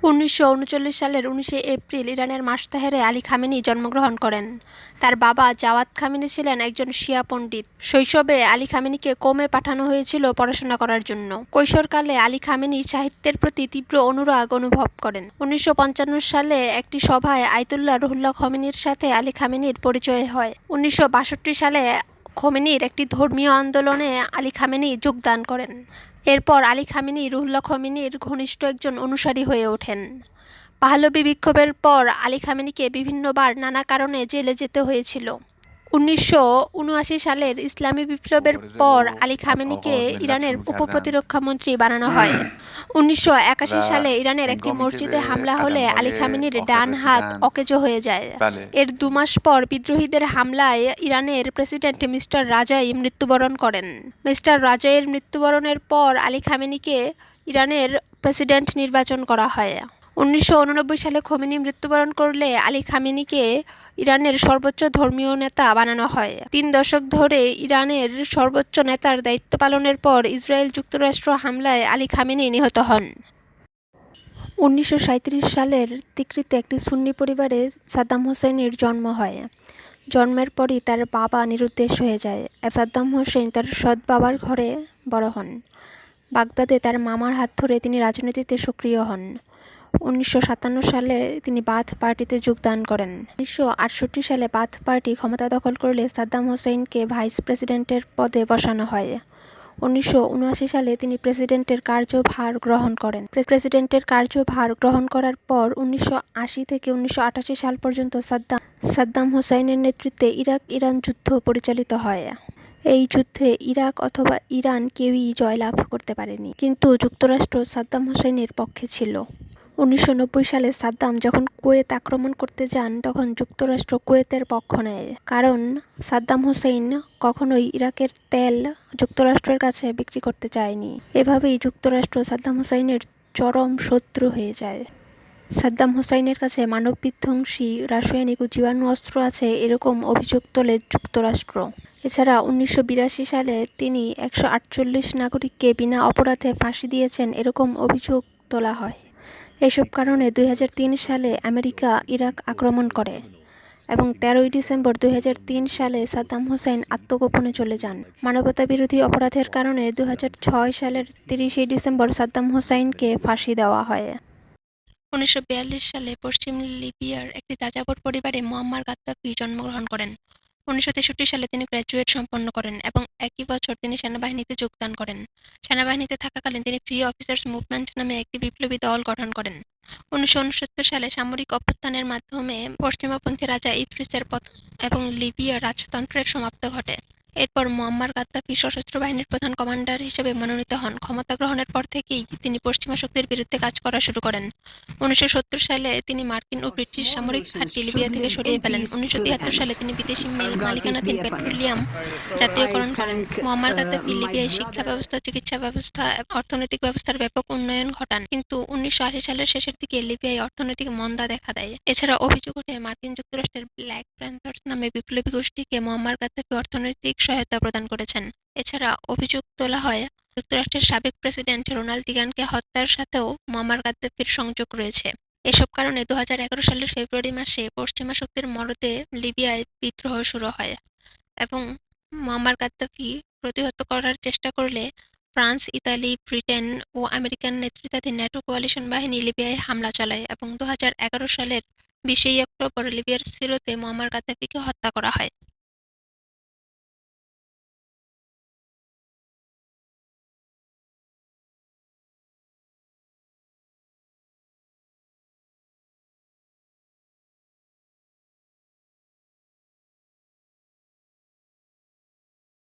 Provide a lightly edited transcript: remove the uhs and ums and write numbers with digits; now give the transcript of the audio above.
1939 সালের 19 এপ্রিল ইরানের মাসতাহেরে Ali Khamenei জন্মগ্রহণ করেন। তার বাবা জাওয়াদ খামেনি ছিলেন একজন শিয়া পণ্ডিত। শৈশবে আলী খামেনিকে কোমে পাঠানো হয়েছিল পড়াশোনা করার জন্য। কৈশোরকালে আলী খামেনি সাহিত্যের প্রতি তীব্র অনুরাগ অনুভব করেন। 1955 সালে একটি সভায় আয়াতুল্লাহ রুহুল্লাহ খোমেনির সাথে আলী খামেনির পরিচয় হয়। 1962 সালে খোমেনির একটি ধর্মীয় আন্দোলনে আলী খামেনি যোগদান করেন। এরপর আলী খামেনি রুহুল্লাহ খোমেনির ঘনিষ্ঠ একজন অনুসারী হয়ে ওঠেন। পাহলভি বিক্ষোভের পর আলী খামেনিকে বিভিন্নবার নানা কারণে জেলে যেতে হয়েছিল। 1979 সালের ইসলামী বিপ্লবের পর আলী খামেনিকে ইরানের উপ-প্রতিরক্ষা মন্ত্রী বানানো হয়। 1981 সালে ইরানের একটি মসজিদে হামলা হলে আলী খামেনির ডান হাত অকেজো হয়ে যায়। এর 2 মাস পর বিদ্রোহীদের হামলায় ইরানের প্রেসিডেন্ট মিস্টার রাজাই মৃত্যুবরণ করেন। মিস্টার রাজাইয়ের মৃত্যুবরণের পর আলী খামেনিকে ইরানের প্রেসিডেন্ট নির্বাচন করা হয়। 1989 সালে খোমেনি মৃত্যুবরণ করলে আলী খামেনিকে ইরানের সর্বোচ্চ ধর্মীয় নেতা বানানো হয়। 3 দশক ধরে ইরানের সর্বোচ্চ নেতার দায়িত্ব পালনের পর ইসরায়েল যুক্তরাষ্ট্র হামলায় আলী খামেনি নিহত হন। 1937 সালের তিকরিতে একটি সুন্নি পরিবারে সাদ্দাম হোসেনের জন্ম হয়। জন্মের পরই তার বাবা নিরুদ্দেশ হয়ে যায়। সাদ্দাম হোসেন তার সৎ বাবার ঘরে বড় হন। বাগদাদে তার মামার হাত ধরে তিনি রাজনীতিতে সক্রিয় হন। 1957 সালে তিনি বাথ পার্টিতে যোগদান করেন। 1968 সালে বাথ পার্টি ক্ষমতা দখল করলে সাদ্দাম হোসেনকে ভাইস প্রেসিডেন্টের পদে বসানো হয়। 1979 সালে তিনি প্রেসিডেন্টের কার্যভার গ্রহণ করেন। প্রেসিডেন্টের কার্যভার গ্রহণ করার পর 1980 থেকে 1988 সাল পর্যন্ত সাদ্দাম হোসেনের নেতৃত্বে ইরাক-ইরান যুদ্ধ পরিচালিত হয়। এই যুদ্ধে ইরাক অথবা ইরান কেউই জয়লাভ করতে পারেনি, কিন্তু যুক্তরাষ্ট্র সাদ্দাম হোসেনের পক্ষে ছিল। 1990 সালে সাদ্দাম যখন কুয়েত আক্রমণ করতে যান তখন যুক্তরাষ্ট্র কুয়েতের পক্ষ নেয়, কারণ সাদ্দাম হোসেন কখনোই ইরাকের তেল যুক্তরাষ্ট্রের কাছে বিক্রি করতে চায়নি। এভাবেই যুক্তরাষ্ট্র সাদ্দাম হোসেনের চরম শত্রু হয়ে যায়। সাদ্দাম হোসেনের কাছে মানববিধ্বংসী রাসায়নিক ও জীবাণু অস্ত্র আছে এরকম অভিযোগ তোলে যুক্তরাষ্ট্র। এছাড়া 1982 সালে তিনি 148 নাগরিককে বিনা অপরাধে ফাঁসি দিয়েছেন এরকম অভিযোগ তোলা হয়। এসব কারণে 2003 সালে আমেরিকা ইরাক আক্রমণ করে এবং 13 ডিসেম্বর 2003 সালে সাদ্দাম হোসেন আত্মগোপনে চলে যান। মানবতাবিরোধী অপরাধের কারণে 2006 সালের 30 ডিসেম্বর সাদ্দাম হোসেনকে ফাঁসি দেওয়া হয়। 1942 সালে পশ্চিম লিবিয়ার একটি যাযাবর পরিবারে মুয়াম্মার গাদ্দাফি জন্মগ্রহণ করেন। 1963 সালে তিনি গ্র্যাজুয়েট সম্পন্ন করেন এবং একই বছর তিনি সেনাবাহিনীতে যোগদান করেন। সেনাবাহিনীতে থাকাকালীন তিনি ফ্রি অফিসার্স মুভমেন্ট নামে একটি বিপ্লবী দল গঠন করেন। 1969 সালে সামরিক অভ্যুত্থানের মাধ্যমে পশ্চিমপন্থী রাজা ইদ্রিসের পতন এবং লিবিয়ার রাজতন্ত্রের সমাপ্তি ঘটে। এরপর মুয়াম্মার গাদ্দাফি সশস্ত্র বাহিনীর প্রধান কমান্ডার হিসেবে মনোনীত হন। ক্ষমতা গ্রহণের পর থেকেই তিনি পশ্চিমা শক্তির বিরুদ্ধে কাজ করা শুরু করেন। 1970 সালে তিনি মার্কিন ও ব্রিটিশ সামরিক ঘাঁটি লিবিয়া থেকে সরিয়ে ফেলেন। 1973 সালে তিনি বিদেশি মালিকানাধীন পেট্রোলিয়াম জাতীয়করণ করেন। মুয়াম্মার গাদ্দাফি লিবিয়ায় শিক্ষা ব্যবস্থা, চিকিৎসা ব্যবস্থা, অর্থনৈতিক ব্যবস্থার ব্যাপক উন্নয়ন ঘটান, কিন্তু 1980 সালের শেষের দিকে লিবিয়ায় অর্থনৈতিক মন্দা দেখা দেয়। এছাড়া অভিযোগ ওঠে মার্কিন যুক্তরাষ্ট্রের ব্ল্যাক প্যান্থার্স নামে বিপ্লবী গোষ্ঠীকে মুয়াম্মার গাদ্দাফি অর্থনৈতিক সহায়তা প্রদান করেছেন। এছাড়া অভিযোগ তোলা হয় যুক্তরাষ্ট্রের সাবেক প্রেসিডেন্ট রোনাল্ড রিগানকে হত্যার সাথেও মুয়াম্মার গাদ্দাফির সংযোগ রয়েছে। এসব কারণে 2011 সালের ফেব্রুয়ারি মাসে পশ্চিমা শক্তির মদদে লিবিয়ায় বিদ্রোহ শুরু হয় এবং মুয়াম্মার গাদ্দাফি প্রতিহত করার চেষ্টা করলে ফ্রান্স, ইতালি, ব্রিটেন ও আমেরিকান নেতৃত্বাধীন ন্যাটো কোয়ালিশন বাহিনী লিবিয়ায় হামলা চালায় এবং 2011 সালের 20 অক্টোবর লিবিয়ার সিরতে মুয়াম্মার গাদ্দাফিকে হত্যা করা হয়।